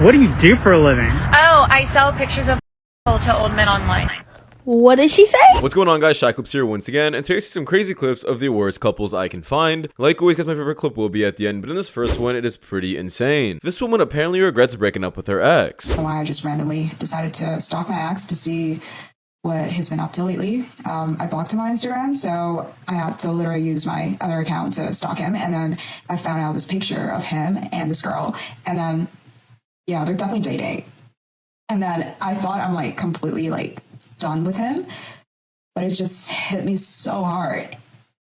What do you do for a living? Oh, I sell pictures of to old men online. What did she say? What's going on, guys? Shak-Clips here once again, and today I see some crazy clips of the worst couples I can find. Like always, guys, my favorite clip will be at the end, but in this first one, it is pretty insane. This woman apparently regrets breaking up with her ex. Why I just randomly decided to stalk my ex to see what he's been up to lately. I blocked him on Instagram, so I had to literally use my other account to stalk him, and then I found out this picture of him and this girl, and then, yeah, they're definitely dating. And then I thought I'm like completely like done with him, but it just hit me so hard,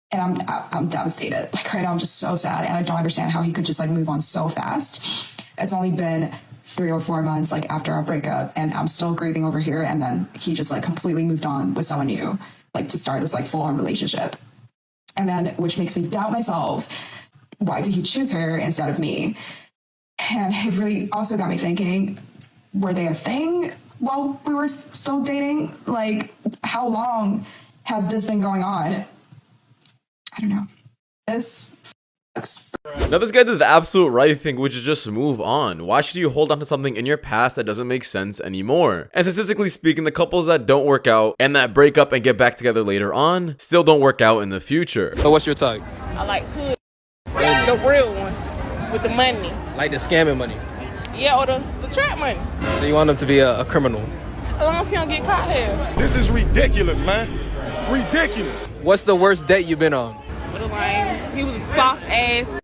and I'm devastated. Like right now, I'm just so sad, and I don't understand how he could just like move on so fast. It's only been 3 or 4 months like after our breakup, and I'm still grieving over here. And then he just like completely moved on with someone new, like to start this like full-on relationship. And then, which makes me doubt myself. Why did he choose her instead of me? And it really also got me thinking, were they a thing while we were still dating? Like, how long has this been going on? I don't know. This sucks. Now, this guy did the absolute right thing, which is just move on. Why should you hold on to something in your past that doesn't make sense anymore? And statistically speaking, the couples that don't work out and that break up and get back together later on still don't work out in the future. So what's your type? I like hood, the real one, with the money. Like the scamming money? Yeah, or the trap money. So you want him to be a criminal? As long as he don't get caught here. This is ridiculous, man. Ridiculous. What's the worst date you've been on? With a lame, he was a soft ass.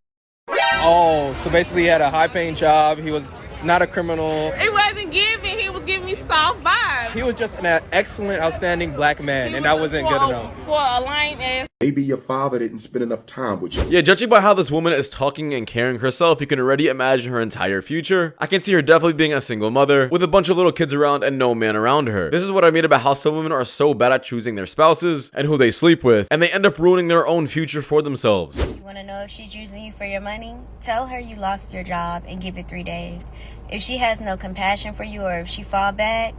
Oh, so basically he had a high-paying job. He was not a criminal. It wasn't giving. He was giving me soft vibes. He was just an excellent, outstanding black man, and that wasn't good enough. For a lame ass. Maybe your father didn't spend enough time with you. Yeah, judging by how this woman is talking and carrying herself, you can already imagine her entire future. I can see her definitely being a single mother with a bunch of little kids around and no man around her. This is what I mean about how some women are so bad at choosing their spouses and who they sleep with, and they end up ruining their own future for themselves. You want to know if she's using you for your money? Tell her you lost your job and give it 3 days. If she has no compassion for you, or if she fall back,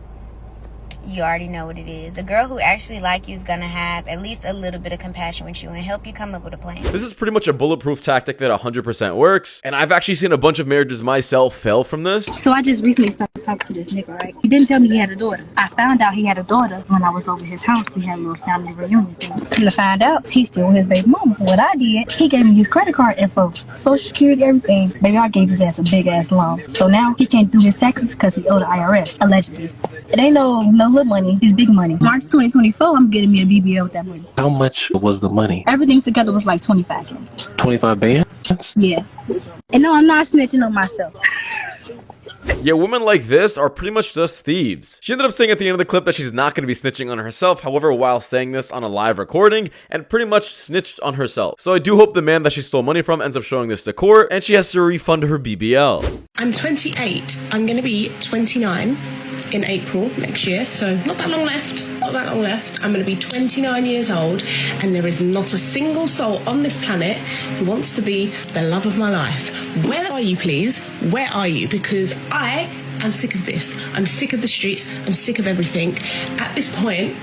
you already know what it is. A girl who actually like you is gonna have at least a little bit of compassion with you and help you come up with a plan. This is pretty much a bulletproof tactic that 100% works, and I've actually seen a bunch of marriages myself fail from this. So I just recently started talking to this nigga, right? He didn't tell me he had a daughter. I found out he had a daughter when I was over his house. We had a little family reunion thing. To find out, he still with his baby mama. What I did, he gave me his credit card info, social security, everything. Baby, I gave his ass a big ass loan. So now he can't do his taxes because he owed the IRS, allegedly. It ain't no little money, it's big money. March 2024, I'm getting me a BBL with that money. How much was the money? Everything together was like 25. 25 bands? Yeah. And no, I'm not snitching on myself. Yeah, women like this are pretty much just thieves. She ended up saying at the end of the clip that she's not going to be snitching on herself, however, while saying this on a live recording, and pretty much snitched on herself. So I do hope the man that she stole money from ends up showing this to court, and she has to refund her BBL. I'm 28. I'm going to be 29 in April next year, so not that long left. Not that long left. I'm going to be 29 years old, and there is not a single soul on this planet who wants to be the love of my life. Where are you, please? Where are you? Because I am sick of this. I'm sick of the streets. I'm sick of everything. At this point,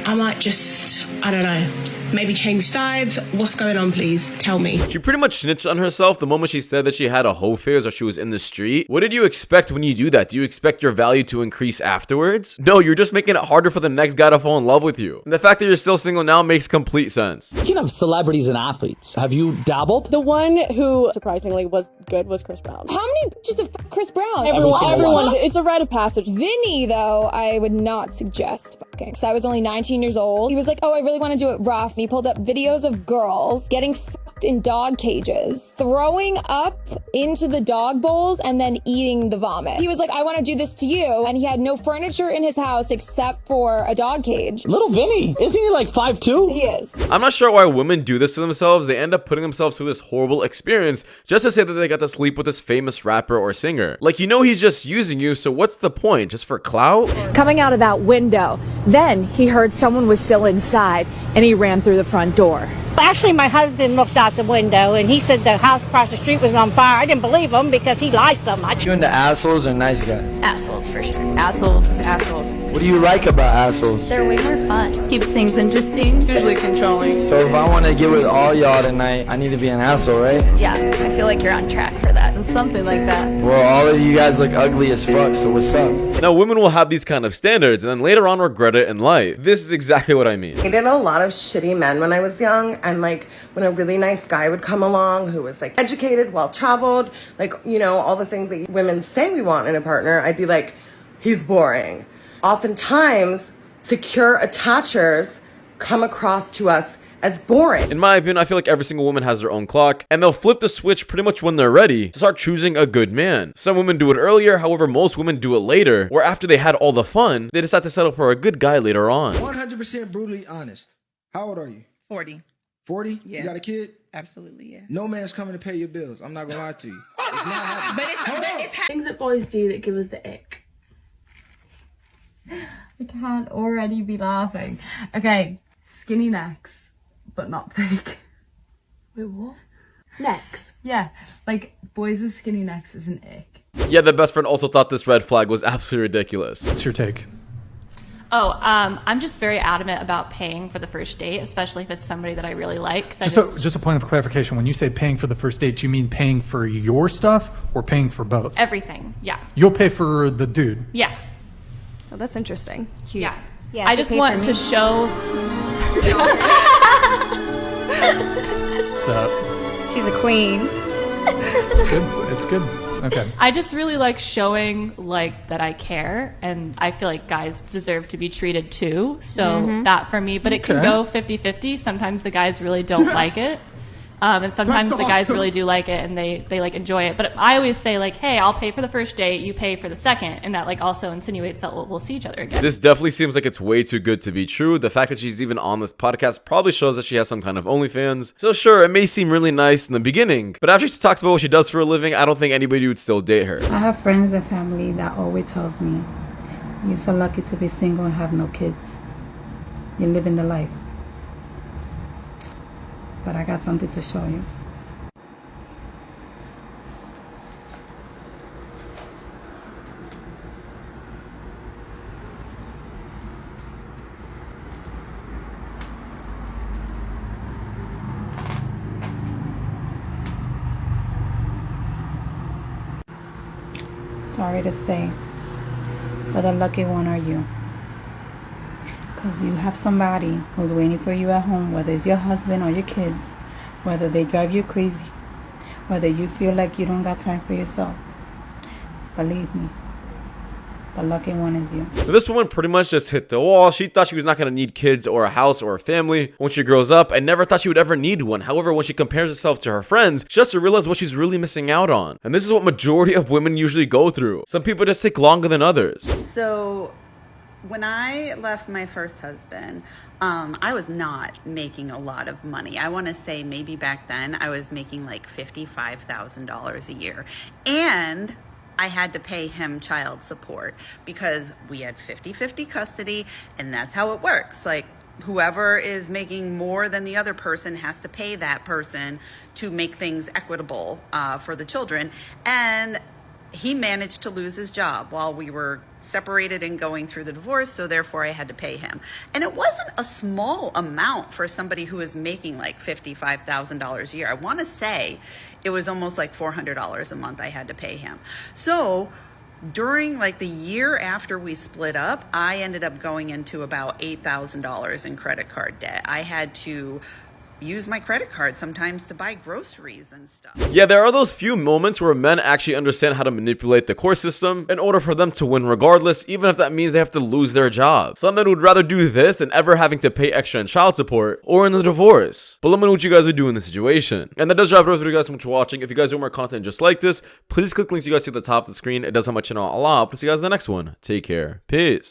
I might just, I don't know, maybe change sides. What's going on, please? Tell me. She pretty much snitched on herself the moment she said that she had a hoe phase or she was in the street. What did you expect when you do that? Do you expect your value to increase afterwards? No, you're just making it harder for the next guy to fall in love with you. And the fact that you're still single now makes complete sense. Speaking of celebrities and athletes, have you dabbled? The one who surprisingly was good was Chris Brown. How many bitches have Chris Brown? Everyone. It's a rite of passage. Vinny, though, I would not suggest fucking. So I was only 19 years old. He was like, oh, I really want to do it rough. And he pulled up videos of girls getting fucked in dog cages, throwing up into the dog bowls, and then eating the vomit. He was like, I want to do this to you. And he had no furniture in his house except for a dog cage. Little Vinny, isn't he like 5'2"? He is. I'm not sure why women do this to themselves. They end up putting themselves through this horrible experience just to say that they got to sleep with this famous rapper or singer. Like, you know he's just using you, so what's the point? Just for clout? Coming out of that window, then he heard someone was still inside, and he ran through the front door. Actually, my husband looked out the window and he said the house across the street was on fire. I didn't believe him because he lies so much. You into assholes or nice guys? Assholes for sure. Assholes. What do you like about assholes? They're way more fun. Keeps things interesting. Usually controlling. So if I want to get with all y'all tonight, I need to be an asshole, right? Yeah, I feel like you're on track for that. Something like that. Well, all of you guys look ugly as fuck, so what's up? Now, women will have these kind of standards and then later on regret it in life. This is exactly what I mean. I dated a lot of shitty men when I was young, and like when a really nice guy would come along who was like educated, well-traveled, like, you know, all the things that women say we want in a partner, I'd be like, he's boring. Oftentimes, secure attachers come across to us as boring. In my opinion, I feel like every single woman has their own clock, and they'll flip the switch pretty much when they're ready to start choosing a good man. Some women do it earlier, however most women do it later, where after they had all the fun, they decide to settle for a good guy later on. 100% brutally honest. How old are you? 40. 40? Yeah. You got a kid? Absolutely, yeah. No man's coming to pay your bills. I'm not gonna lie to you. It's not happening. But it's Things that boys do that give us the ick. I can't already be laughing. Okay, skinny necks, but not thick. Wait, what? Necks? Yeah, like boys with skinny necks is an ick. Yeah, the best friend also thought this red flag was absolutely ridiculous. What's your take? Oh, I'm just very adamant about paying for the first date, especially if it's somebody that I really like. Just a point of clarification. When you say paying for the first date, you mean paying for your stuff or paying for both? Everything, yeah. You'll pay for the dude? Yeah. Oh, that's interesting. Cute. Yeah. Yeah, I just want to show... What's up? She's a queen. It's good. It's good. Okay. I just really like showing like that I care, and I feel like guys deserve to be treated too. So that for me, but it can go 50-50. Sometimes the guys really don't like it. And sometimes the guys really do like it and they like enjoy it. But I always say like, hey, I'll pay for the first date, you pay for the second. And that like also insinuates that we'll see each other again. This definitely seems like it's way too good to be true. The fact that she's even on this podcast probably shows that she has some kind of OnlyFans. So sure, it may seem really nice in the beginning, but after she talks about what she does for a living, I don't think anybody would still date her. I have friends and family that always tells me, you're so lucky to be single and have no kids. You're living the life. But I got something to show you. Sorry to say, but the lucky one are you. Because you have somebody who's waiting for you at home, whether it's your husband or your kids, whether they drive you crazy, whether you feel like you don't got time for yourself. Believe me, the lucky one is you. This woman pretty much just hit the wall. She thought she was not going to need kids or a house or a family when she grows up, and never thought she would ever need one. However, when she compares herself to her friends, she starts to realize what she's really missing out on. And this is what majority of women usually go through. Some people just take longer than others. So when I left my first husband, I was not making a lot of money. I want to say maybe back then I was making like $55,000 a year. And I had to pay him child support because we had 50-50 custody, and that's how it works. Like, whoever is making more than the other person has to pay that person to make things equitable for the children. And he managed to lose his job while we were separated and going through the divorce, so therefore I had to pay him. And it wasn't a small amount for somebody who was making like $55,000 a year. I want to say it was almost like $400 a month I had to pay him. So during like the year after we split up, I ended up going into about $8,000 in credit card debt. I had to use my credit card sometimes to buy groceries and stuff. Yeah, there are those few moments where men actually understand how to manipulate the court system in order for them to win regardless, even if that means they have to lose their job. Some men would rather do this than ever having to pay extra in child support or in the divorce. But let me know what you guys would do in this situation. And that does wrap it up for you guys so much for watching. If you guys want more content just like this, please click links you guys see at the top of the screen. It does help my channel a lot. I'll see you guys in the next one. Take care. Peace.